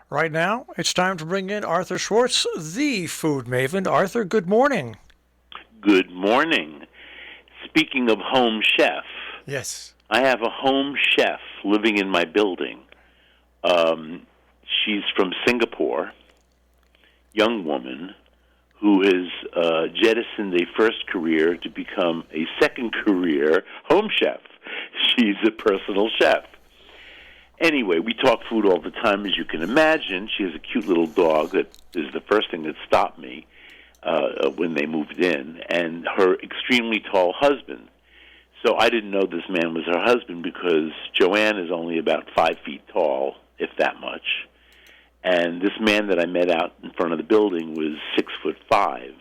Right now, it's time to bring in Arthur Schwartz, the food maven. Arthur, good morning. Good morning. Speaking of home chef, Yes. I have a home chef living in my building. She's from Singapore, young woman who has jettisoned a first career to become a second career home chef. She's a personal chef. Anyway, we talk food all the time, as you can imagine. She has a cute little dog that is the first thing that stopped me when they moved in, and her extremely tall husband. So I didn't know this man was her husband because Joanne is only about 5 feet tall, if that much. And this man that I met out in front of the building was 6'5".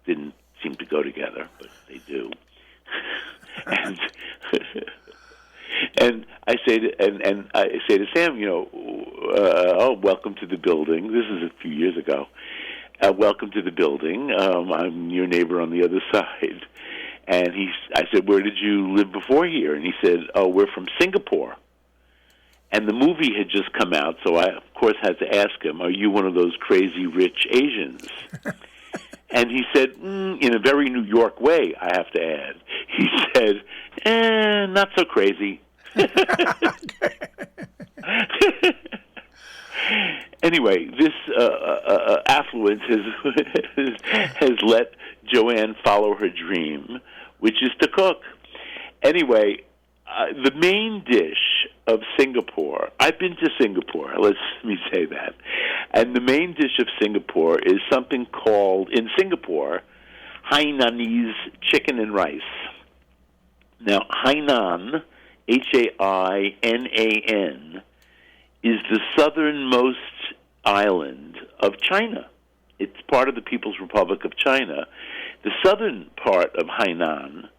Didn't seem to go together, but they do. and and I say to Sam, oh, welcome to the building. This is a few years ago. Welcome to the building. I'm your neighbor on the other side. And I said, where did you live before here? And he said, oh, we're from Singapore. And the movie had just come out, so I, of course, had to ask him, are you one of those crazy rich Asians? And he said, in a very New York way, I have to add. He said, not so crazy. Anyway, this affluence has let Joanne follow her dream, which is to cook. Anyway, the main dish of Singapore, I've been to Singapore, let me say that, and the main dish of Singapore is something called, in Singapore, Hainanese chicken and rice. Now, Hainan, Hainan, is the southernmost island of China. It's part of the People's Republic of China. The southern part of Hainan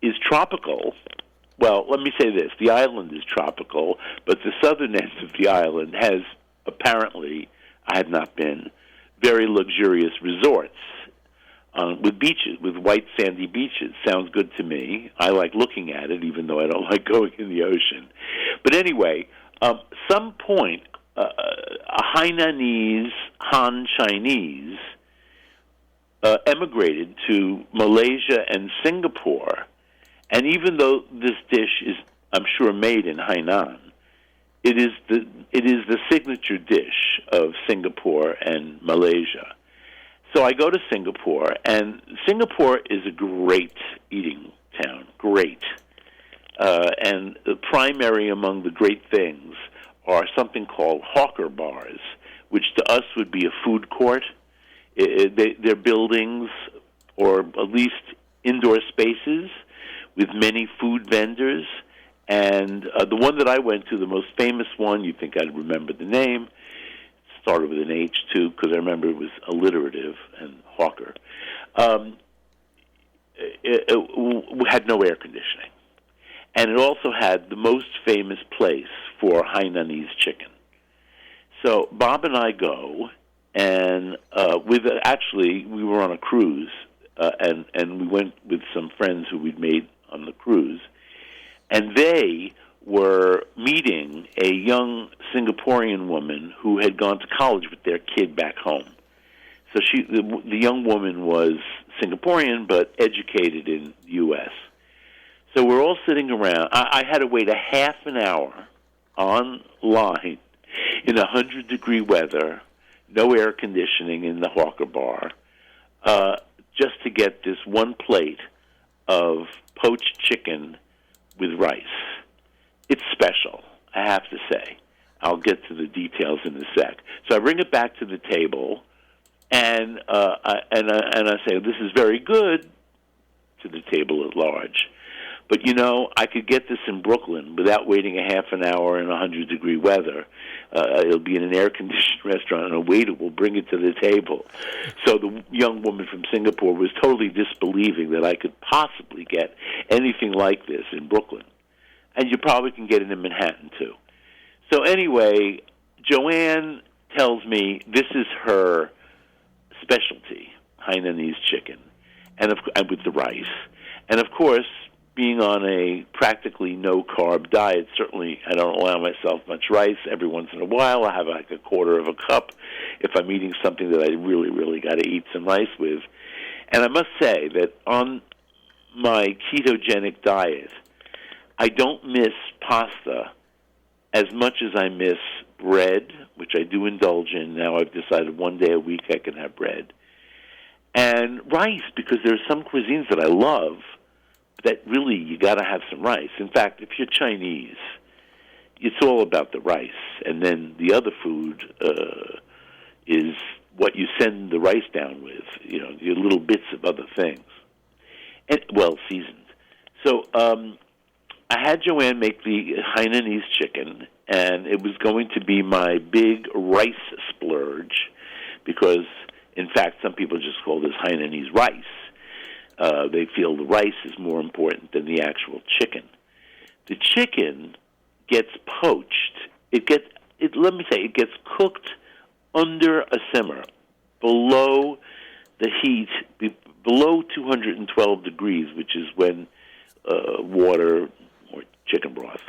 is tropical. Well, let me say this. The island is tropical, but the southern end of the island has, apparently, I have not been, very luxurious resorts with beaches, with white sandy beaches. Sounds good to me. I like looking at it, even though I don't like going in the ocean. But anyway, some point, a Hainanese, Han Chinese, emigrated to Malaysia and Singapore. And even though this dish is, I'm sure, made in Hainan, it is the signature dish of Singapore and Malaysia. So I go to Singapore, and Singapore is a great eating town, great. And the primary among the great things are something called hawker bars, which to us would be a food court. They're buildings, or at least indoor spaces, with many food vendors. And the one that I went to, the most famous one, you'd think I'd remember the name, started with an H, too, because I remember it was alliterative and hawker, it had no air conditioning. And it also had the most famous place for Hainanese chicken. So Bob and I go, and we were on a cruise, and we went with some friends who we'd made on the cruise, and they were meeting a young Singaporean woman who had gone to college with their kid back home. So the young woman was Singaporean but educated in the U.S. So we're all sitting around. I had to wait a half an hour online in 100-degree weather, no air conditioning in the hawker bar, just to get this one plate of poached chicken with rice. It's special, I have to say. I'll get to the details in a sec. So I bring it back to the table, and I say, this is very good, to the table at large. But, I could get this in Brooklyn without waiting a half an hour in 100-degree weather. It'll be in an air-conditioned restaurant, and a waiter will bring it to the table. So the young woman from Singapore was totally disbelieving that I could possibly get anything like this in Brooklyn. And you probably can get it in Manhattan, too. So anyway, Joanne tells me this is her specialty, Hainanese chicken, and with the rice. And, of course, being on a practically no-carb diet, certainly I don't allow myself much rice. Every once in a while, I have like a quarter of a cup if I'm eating something that I really, really got to eat some rice with. And I must say that on my ketogenic diet, I don't miss pasta as much as I miss bread, which I do indulge in. Now I've decided one day a week I can have bread. And rice, because there's some cuisines that I love that really you got to have some rice. In fact, if you're Chinese, it's all about the rice. And then the other food is what you send the rice down with, your little bits of other things. And, well, seasoned. So I had Joanne make the Hainanese chicken, and it was going to be my big rice splurge because, in fact, some people just call this Hainanese rice. They feel the rice is more important than the actual chicken. The chicken gets poached. It gets cooked under a simmer, below the heat, below 212 degrees, which is when water or chicken broth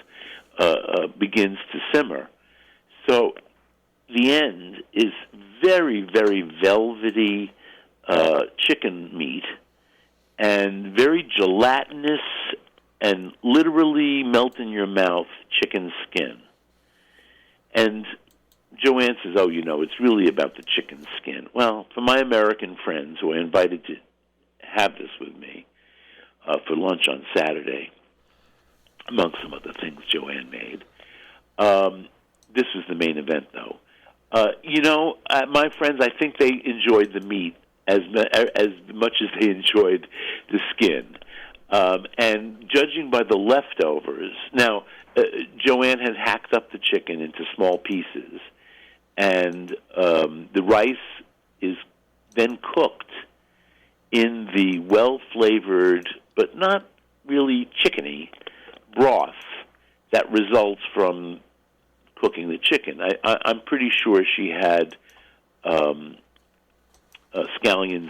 begins to simmer. So the end is very, very velvety chicken meat and very gelatinous and literally melt-in-your-mouth chicken skin. And Joanne says, it's really about the chicken skin. Well, for my American friends who I invited to have this with me for lunch on Saturday, among some other things Joanne made, this was the main event, though. My friends, I think they enjoyed the meat as much as they enjoyed the skin. And judging by the leftovers, now, Joanne had hacked up the chicken into small pieces, and the rice is then cooked in the well-flavored, but not really chickeny, broth that results from cooking the chicken. I'm pretty sure she had scallions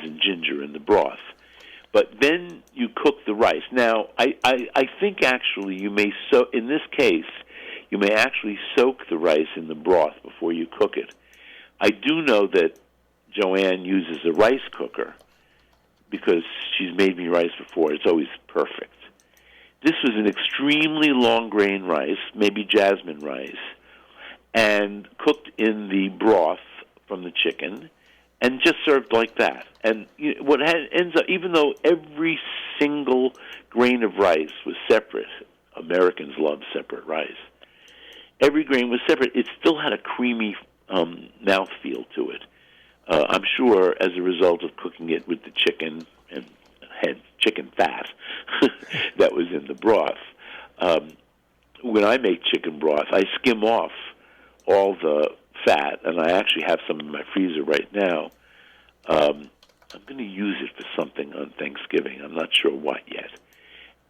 and ginger in the broth. But then you cook the rice. Now, I think actually in this case, you may actually soak the rice in the broth before you cook it. I do know that Joanne uses a rice cooker because she's made me rice before. It's always perfect. This was an extremely long-grain rice, maybe jasmine rice, and cooked in the broth from the chicken, and just served like that. And ends up, even though every single grain of rice was separate, Americans love separate rice. Every grain was separate. It still had a creamy mouthfeel to it. I'm sure as a result of cooking it with the chicken and had chicken fat that was in the broth. When I make chicken broth, I skim off all the fat, and I actually have some in my freezer right now. I'm going to use it for something on Thanksgiving. I'm not sure what yet.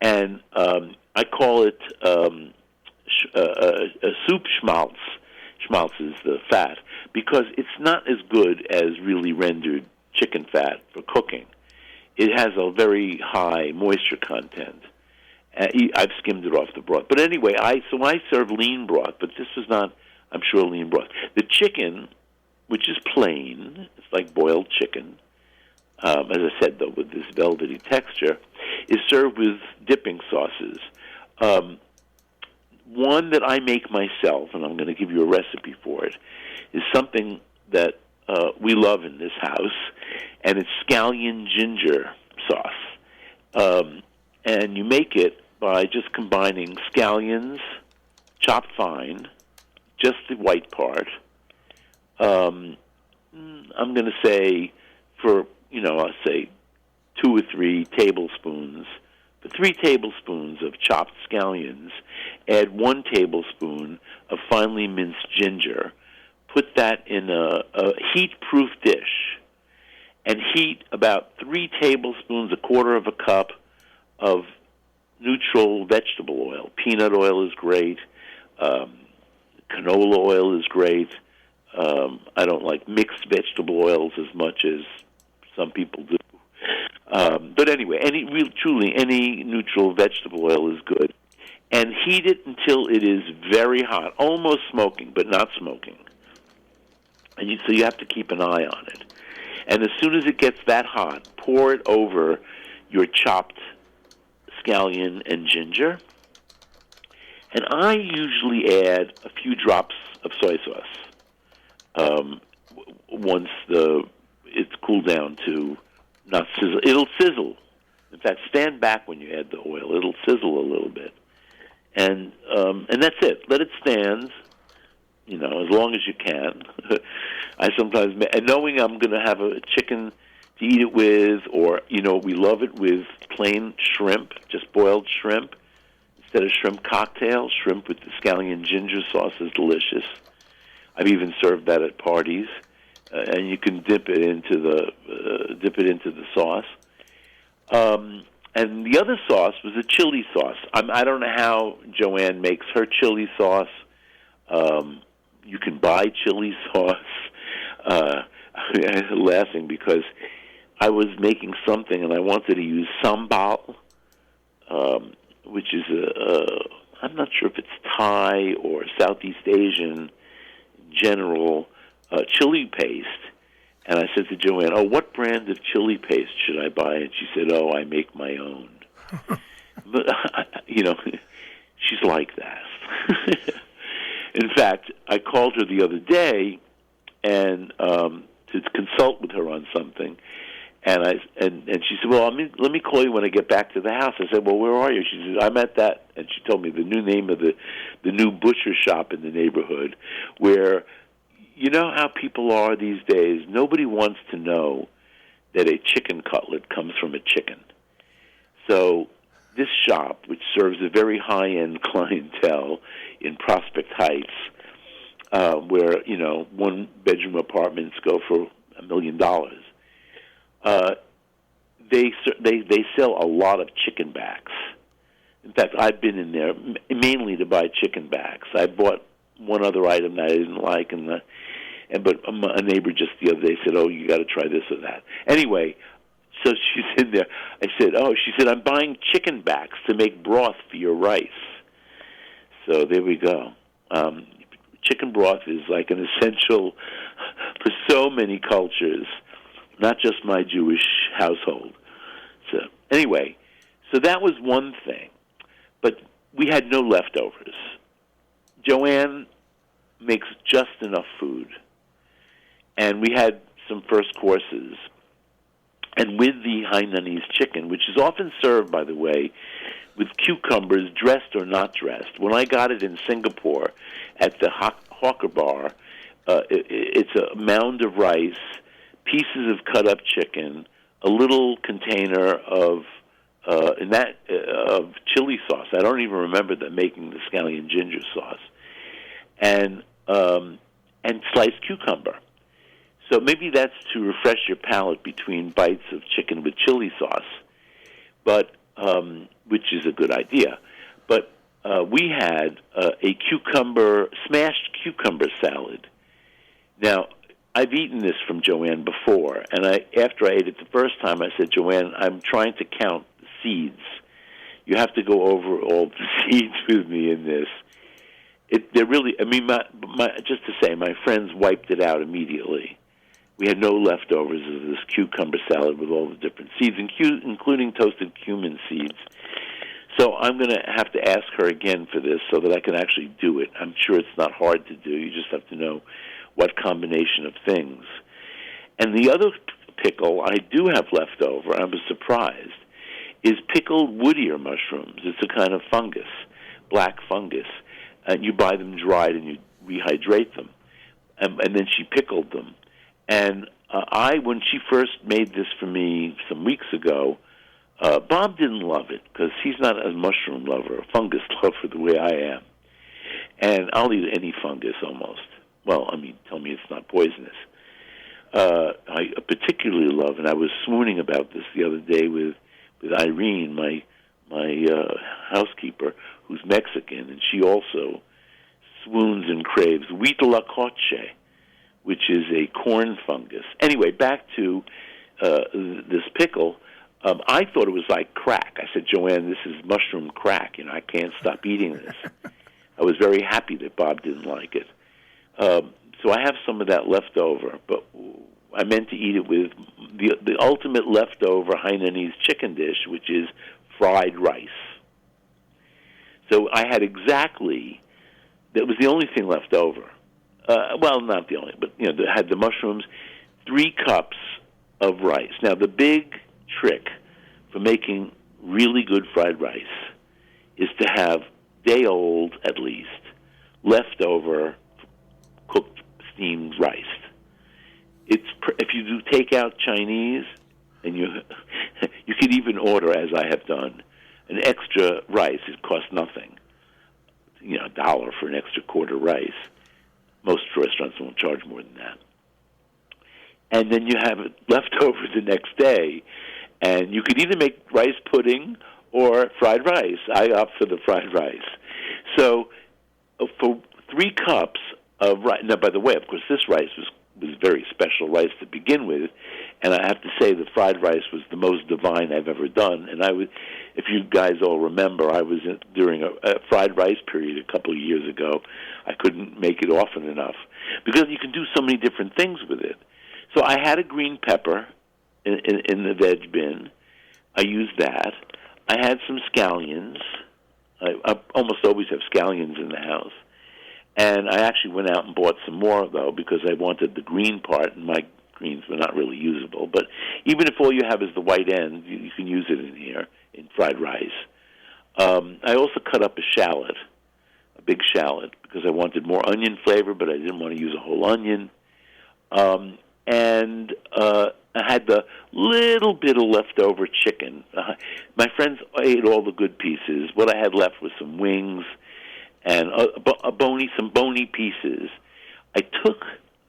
And I call it a soup schmaltz. Schmaltz is the fat, because it's not as good as really rendered chicken fat for cooking. It has a very high moisture content. I've skimmed it off the broth. But anyway, I serve lean broth, but this is not, I'm sure, lean broth. The chicken, which is plain, it's like boiled chicken, as I said, though, with this velvety texture, is served with dipping sauces. One that I make myself, and I'm going to give you a recipe for it, is something that we love in this house, and it's scallion ginger sauce. And you make it by just combining scallions, chopped fine, just the white part. I'm going to say I'll say 2 or 3 tablespoons. For 3 tablespoons of chopped scallions, add 1 tablespoon of finely minced ginger. Put that in a heat-proof dish, and heat about 3 tablespoons, a quarter of a cup of neutral vegetable oil. Peanut oil is great. Canola oil is great. I don't like mixed vegetable oils as much as some people do. But anyway, truly any neutral vegetable oil is good. And heat it until it is very hot, almost smoking, but not smoking. And so you have to keep an eye on it. And as soon as it gets that hot, pour it over your chopped scallion and ginger. And I usually add a few drops of soy sauce once it's cooled down to not sizzle. It'll sizzle. In fact, stand back when you add the oil. It'll sizzle a little bit. And that's it. Let it stand, as long as you can. I sometimes, and knowing I'm going to have a chicken to eat it with, or, we love it with plain shrimp, just boiled shrimp. Instead of shrimp cocktail, shrimp with the scallion ginger sauce is delicious. I've even served that at parties, and you can dip it into the sauce. And the other sauce was a chili sauce. I don't know how Joanne makes her chili sauce. You can buy chili sauce. I'm laughing because I was making something and I wanted to use sambal, which is I'm not sure if it's Thai or Southeast Asian general chili paste. And I said to Joanne, what brand of chili paste should I buy? And she said, I make my own. But, she's like that. In fact, I called her the other day and to consult with her on something. And she said, let me call you when I get back to the house. I said, where are you? She said, I'm at that. And she told me the new name of the new butcher shop in the neighborhood where, you know how people are these days. Nobody wants to know that a chicken cutlet comes from a chicken. So this shop, which serves a very high-end clientele in Prospect Heights, where, one-bedroom apartments go for $1 million, they sell a lot of chicken backs. In fact, I've been in there mainly to buy chicken backs. I bought one other item that I didn't like, but a neighbor just the other day said, you got to try this or that. Anyway, so she's in there. I said, she said, I'm buying chicken backs to make broth for your rice. So there we go. Chicken broth is like an essential for so many cultures, not just my Jewish household. So anyway, so that was one thing. But we had no leftovers. Joanne makes just enough food. And we had some first courses. And with the Hainanese chicken, which is often served, by the way, with cucumbers, dressed or not dressed. When I got it in Singapore at the hawker bar, it's a mound of rice, pieces of cut-up chicken, a little container of chili sauce. I don't even remember them making the scallion ginger sauce. And sliced cucumber. So maybe that's to refresh your palate between bites of chicken with chili sauce, but which is a good idea. But we had a smashed cucumber salad. Now, I've eaten this from Joanne before, and after I ate it the first time, I said, Joanne, I'm trying to count the seeds. You have to go over all the seeds with me in this. They're really, just to say, my friends wiped it out immediately. We had no leftovers of this cucumber salad with all the different seeds, including toasted cumin seeds. So I'm going to have to ask her again for this so that I can actually do it. I'm sure it's not hard to do. You just have to know what combination of things. And the other pickle I do have left over, I was surprised, is pickled Woodier mushrooms. It's a kind of fungus, black fungus. And you buy them dried and you rehydrate them. And then she pickled them. And when she first made this for me some weeks ago, Bob didn't love it because he's not a mushroom lover, a fungus lover the way I am. And I'll eat any fungus almost. Well, tell me it's not poisonous. I particularly love, and I was swooning about this the other day with Irene, my housekeeper, who's Mexican, and she also swoons and craves huitlacoche, which is a corn fungus. Anyway, back to this pickle. I thought it was like crack. I said, Joanne, this is mushroom crack. I can't stop eating this. I was very happy that Bob didn't like it. So I have some of that left over, but I meant to eat it with the ultimate leftover Hainanese chicken dish, which is fried rice. So I had that was the only thing left over. Well, not the only, but I had the mushrooms, 3 cups of rice. Now, the big trick for making really good fried rice is to have day-old, at least, leftover cooked steamed rice. If you do takeout Chinese, and you could even order, as I have done, an extra rice. It costs nothing. $1 for an extra quarter rice. Most restaurants won't charge more than that. And then you have it left over the next day, and you could either make rice pudding or fried rice. I opt for the fried rice. So for 3 cups of rice, now, by the way, of course, this rice was very special rice to begin with, and I have to say the fried rice was the most divine I've ever done. And if you guys all remember, I was during a fried rice period a couple of years ago. I couldn't make it often enough because you can do so many different things with it. So I had a green pepper in the veg bin. I used that. I had some scallions. I almost always have scallions in the house. And I actually went out and bought some more, though, because I wanted the green part, and my greens were not really usable. But even if all you have is the white end, you can use it in here, in fried rice. I also cut up a shallot, a big shallot, because I wanted more onion flavor, but I didn't want to use a whole onion. And I had the little bit of leftover chicken. My friends ate all the good pieces. What I had left was some wings and some bony pieces. I took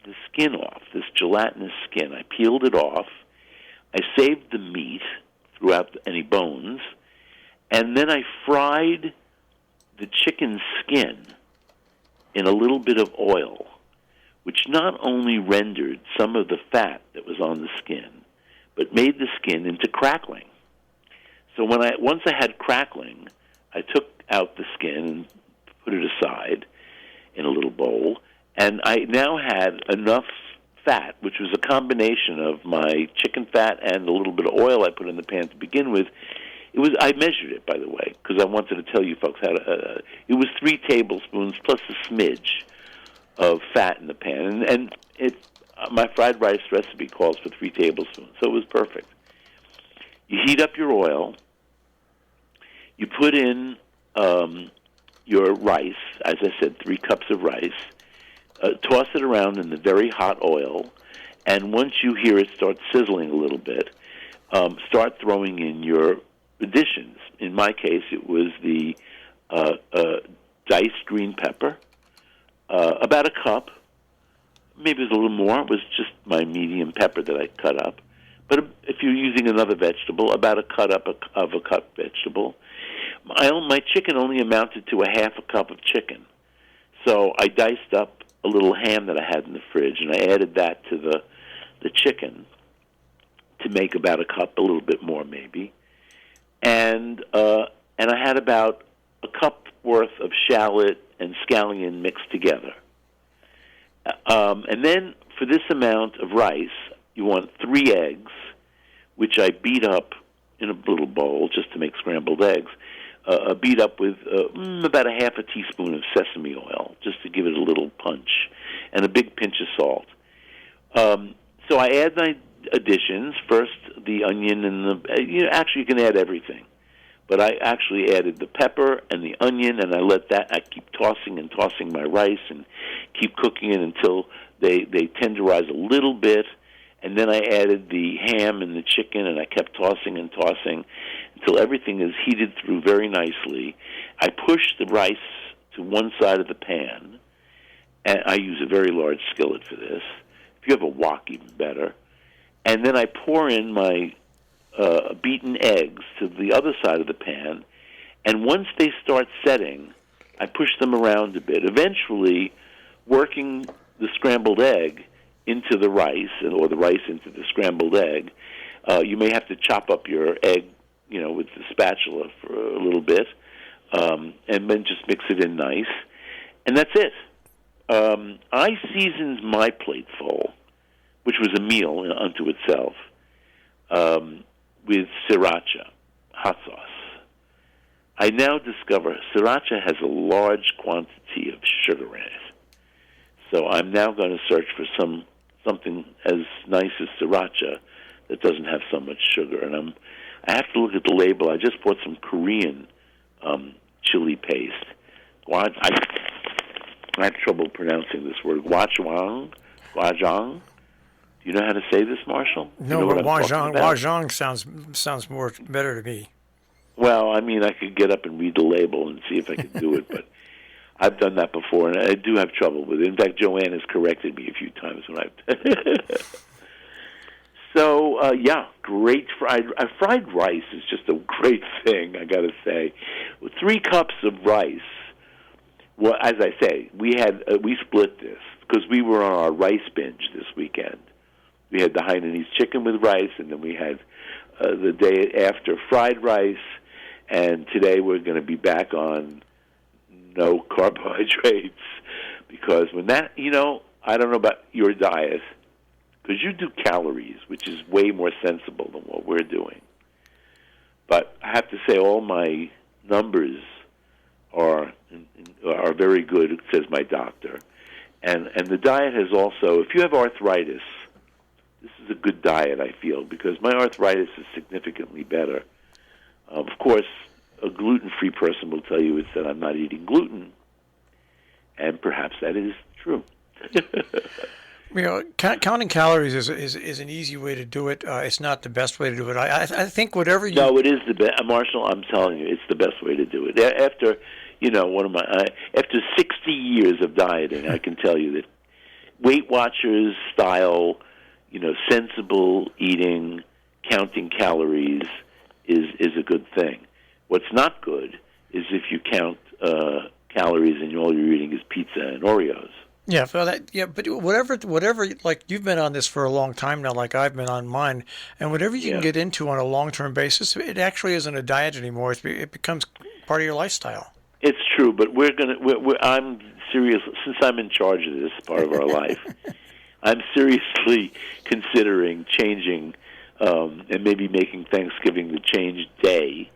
the skin off, this gelatinous skin. I peeled it off. I saved the meat throughout any bones, and then I fried the chicken skin in a little bit of oil, which not only rendered some of the fat that was on the skin, but made the skin into crackling. So once I had crackling, I took out the skin and put it aside in a little bowl, and I now had enough fat, which was a combination of my chicken fat and a little bit of oil I put in the pan to begin with. I measured it, by the way, because I wanted to tell you folks how to. It was 3 tablespoons plus a smidge of fat in the pan, and my fried rice recipe calls for 3 tablespoons, so it was perfect. You heat up your oil. You put in your rice, as I said, 3 cups of rice. Toss it around in the very hot oil, and once you hear it start sizzling a little bit, start throwing in your additions. In my case, it was the diced green pepper, about a cup. Maybe it was a little more. It was just my medium pepper that I cut up. But if you're using another vegetable, about a cut up of a cup vegetable. My chicken only amounted to a half a cup of chicken. So I diced up a little ham that I had in the fridge, and I added that to the chicken to make about a cup, a little bit more maybe. And I had about a cup worth of shallot and scallion mixed together. And then for this amount of rice, you want 3 eggs, which I beat up in a little bowl just to make scrambled eggs. Beat up with about a half a teaspoon of sesame oil, just to give it a little punch, and a big pinch of salt. So I add my additions. First, the onion and actually you can add everything. But I actually added the pepper and the onion, and I keep tossing and tossing my rice and keep cooking it until they tenderize a little bit. And then I added the ham and the chicken, and I kept tossing and tossing until everything is heated through very nicely. I push the rice to one side of the pan, and I use a very large skillet for this. If you have a wok, even better. And then I pour in my beaten eggs to the other side of the pan, and once they start setting, I push them around a bit, eventually working the scrambled egg into the rice, or the rice into the scrambled egg, You may have to chop up your egg, with the spatula for a little bit, and then just mix it in nice, and that's it. I seasoned my plateful, which was a meal unto itself, with sriracha, hot sauce. I now discover sriracha has a large quantity of sugar in it. So I'm now going to search for something as nice as sriracha that doesn't have so much sugar. And I have to look at the label. I just bought some Korean chili paste. I had trouble pronouncing this word. Gwajang. Do you know how to say this, Marshall? No, but Wajang sounds more better to me. Well, I mean, I could get up and read the label and see if I could do it, but I've done that before, and I do have trouble with it. In fact, Joanne has corrected me a few times when I've... So, great fried rice is just a great thing, I got to say. With 3 cups of rice, well, as I say, we split this because we were on our rice binge this weekend. We had the Hainanese chicken with rice, and then we had the day after fried rice, and today we're going to be back on no carbohydrates because when that, I don't know about your diet, because you do calories, which is way more sensible than what we're doing. But I have to say all my numbers are very good, says my doctor. And the diet has also, if you have arthritis, this is a good diet, I feel, because my arthritis is significantly better. Of course, a gluten-free person will tell you it's that I'm not eating gluten, and perhaps that is true. Counting calories is an easy way to do it. It's not the best way to do it. I think whatever you... No, it is the best. Marshall, I'm telling you, it's the best way to do it. After, after 60 years of dieting, I can tell you that Weight Watchers style, sensible eating, counting calories is a good thing. What's not good is if you count calories and all you're eating is pizza and Oreos. Yeah, but whatever, like you've been on this for a long time now, like I've been on mine, and whatever you can get into on a long-term basis, it actually isn't a diet anymore. It becomes part of your lifestyle. It's true, but I'm serious, since I'm in charge of this part of our life, I'm seriously considering changing and maybe making Thanksgiving the change day.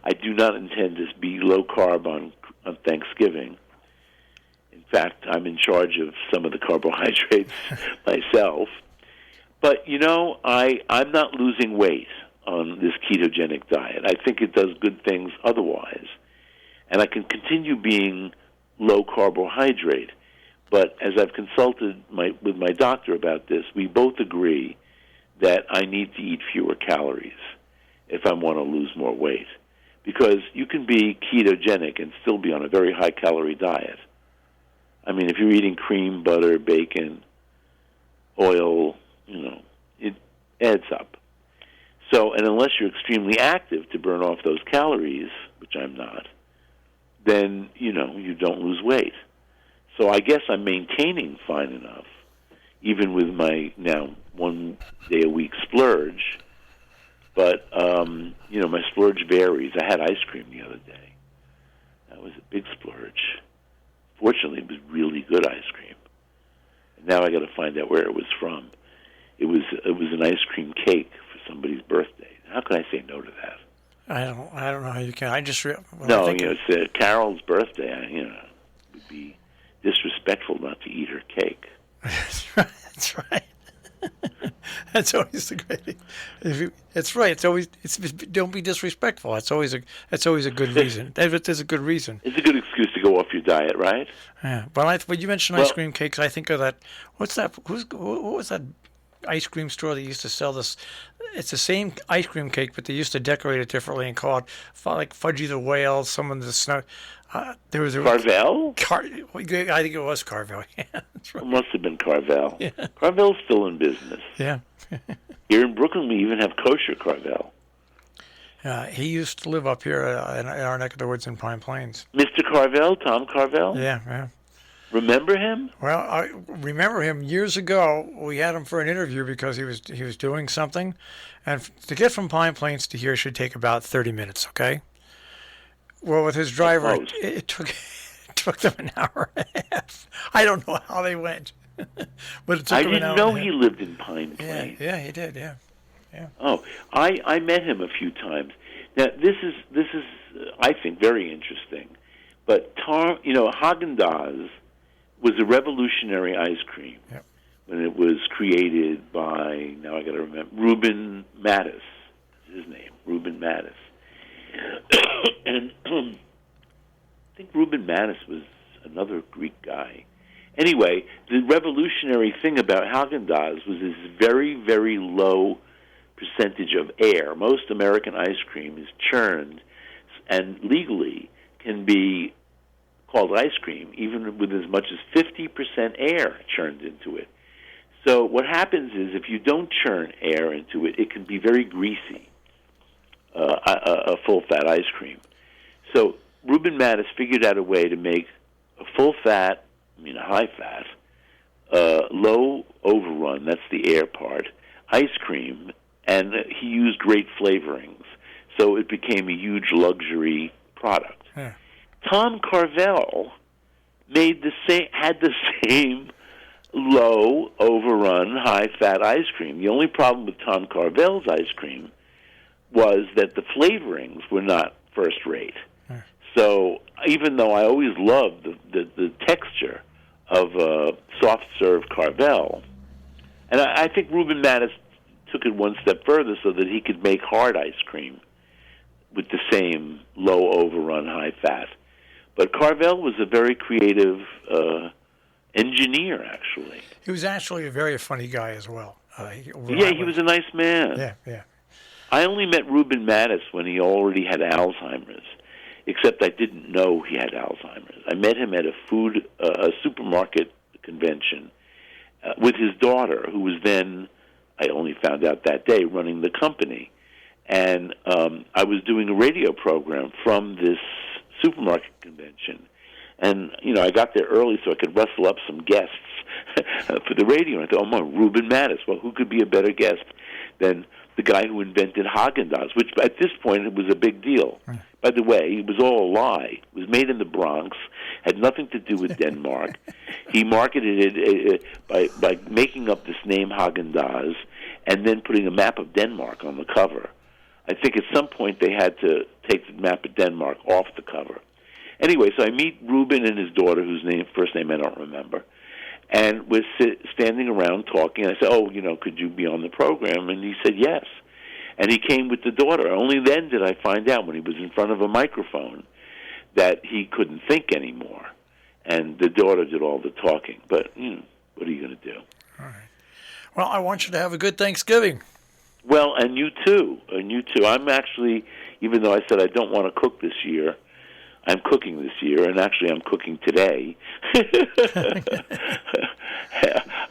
I do not intend to be low-carb on Thanksgiving. In fact, I'm in charge of some of the carbohydrates myself. But, I'm not losing weight on this ketogenic diet. I think it does good things otherwise. And I can continue being low carbohydrate. But as I've consulted with my doctor about this, we both agree that I need to eat fewer calories if I want to lose more weight. Because you can be ketogenic and still be on a very high-calorie diet. I mean, if you're eating cream, butter, bacon, oil, it adds up. So, and unless you're extremely active to burn off those calories, which I'm not, then, you don't lose weight. So I guess I'm maintaining fine enough, even with my now 1 day a week splurge. But, my splurge varies. I had ice cream the other day. That was a big splurge. Fortunately, it was really good ice cream. And now I got to find out where it was from. It was an ice cream cake for somebody's birthday. How can I say no to that? I don't know how you can. It's Carol's birthday. It would be disrespectful not to eat her cake. That's right. That's always the great. It's right. Don't be disrespectful. That's always a good reason. There's a good reason. It's a good excuse to go off your diet, right? Yeah. But when you mention ice cream cakes, I think of that. What's that? What was that ice cream store that used to sell this? It's the same ice cream cake, but they used to decorate it differently and call it like Fudgy the Whale. Some of the snow. There was Carvel? I think it was Carvel. Yeah, that's right. It must have been Carvel. Yeah. Carvel's still in business. Yeah. Here in Brooklyn, we even have kosher Carvel. He used to live up here in our neck of the woods in Pine Plains. Mr. Carvel, Tom Carvel? Yeah. Remember him? Well, I remember him years ago. We had him for an interview because he was doing something, and to get from Pine Plains to here should take about 30 minutes. Okay. Well, with his driver, it took it took them an hour and a half. I don't know how they went, but it took I them an hour didn't know and a he half. lived in Pine Plains. Yeah, he did. Yeah. Oh, I met him a few times. Now this is I think very interesting. But Haagen-Dazs was a revolutionary ice cream when it was created by, now I got to remember, Reuben Mattis. Is his name, Reuben Mattis. And I think Reuben Mattis was another Greek guy. Anyway, the revolutionary thing about Haagen-Dazs was this very, very low percentage of air. Most American ice cream is churned and legally can be called ice cream, even with as much as 50% air churned into it. So what happens is if you don't churn air into it, it can be very greasy, a full-fat ice cream. So Reuben Mattis figured out a way to make a full-fat, high-fat, low overrun, that's the air part, ice cream, and he used great flavorings. So it became a huge luxury product. Yeah. Tom Carvel had the same low, overrun, high-fat ice cream. The only problem with Tom Carvel's ice cream was that the flavorings were not first-rate. Yeah. So even though I always loved the texture of soft-serve Carvel, and I think Reuben Mattis took it one step further so that he could make hard ice cream with the same low overrun, high fat. But Carvel was a very creative engineer, actually. He was actually a very funny guy as well. He was a nice man. Yeah. I only met Reuben Mattis when he already had Alzheimer's, except I didn't know he had Alzheimer's. I met him at a supermarket convention with his daughter, who was then, I only found out that day, running the company. And I was doing a radio program from this supermarket convention. And, I got there early so I could rustle up some guests for the radio. And I thought, Reuben Mattis. Well, who could be a better guest than the guy who invented Haagen-Dazs, which at this point it was a big deal. Right. By the way, it was all a lie. It was made in the Bronx, had nothing to do with Denmark. He marketed it by making up this name Haagen-Dazs and then putting a map of Denmark on the cover. I think at some point they had to take the map of Denmark off the cover. Anyway, so I meet Reuben and his daughter, whose first name I don't remember, and we're standing around talking. I said, could you be on the program? And he said yes. And he came with the daughter. Only then did I find out, when he was in front of a microphone, that he couldn't think anymore. And the daughter did all the talking. But, what are you going to do? All right. Well, I want you to have a good Thanksgiving. Well, and you too. I'm actually, even though I said I don't want to cook this year, I'm cooking this year, and actually I'm cooking today.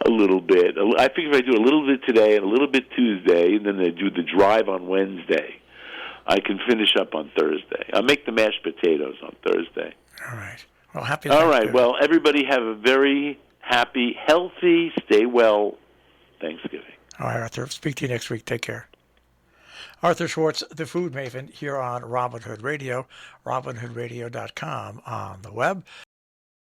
A little bit. I figure if I do a little bit today and a little bit Tuesday, and then I do the drive on Wednesday, I can finish up on Thursday. I'll make the mashed potatoes on Thursday. All right. Well, happy All Thanksgiving. right. Well, everybody have a very happy, healthy, stay well Thanksgiving. All right, Arthur. Speak to you next week. Take care. Arthur Schwartz, the Food Maven, here on Robin Hood Radio, robinhoodradio.com on the web,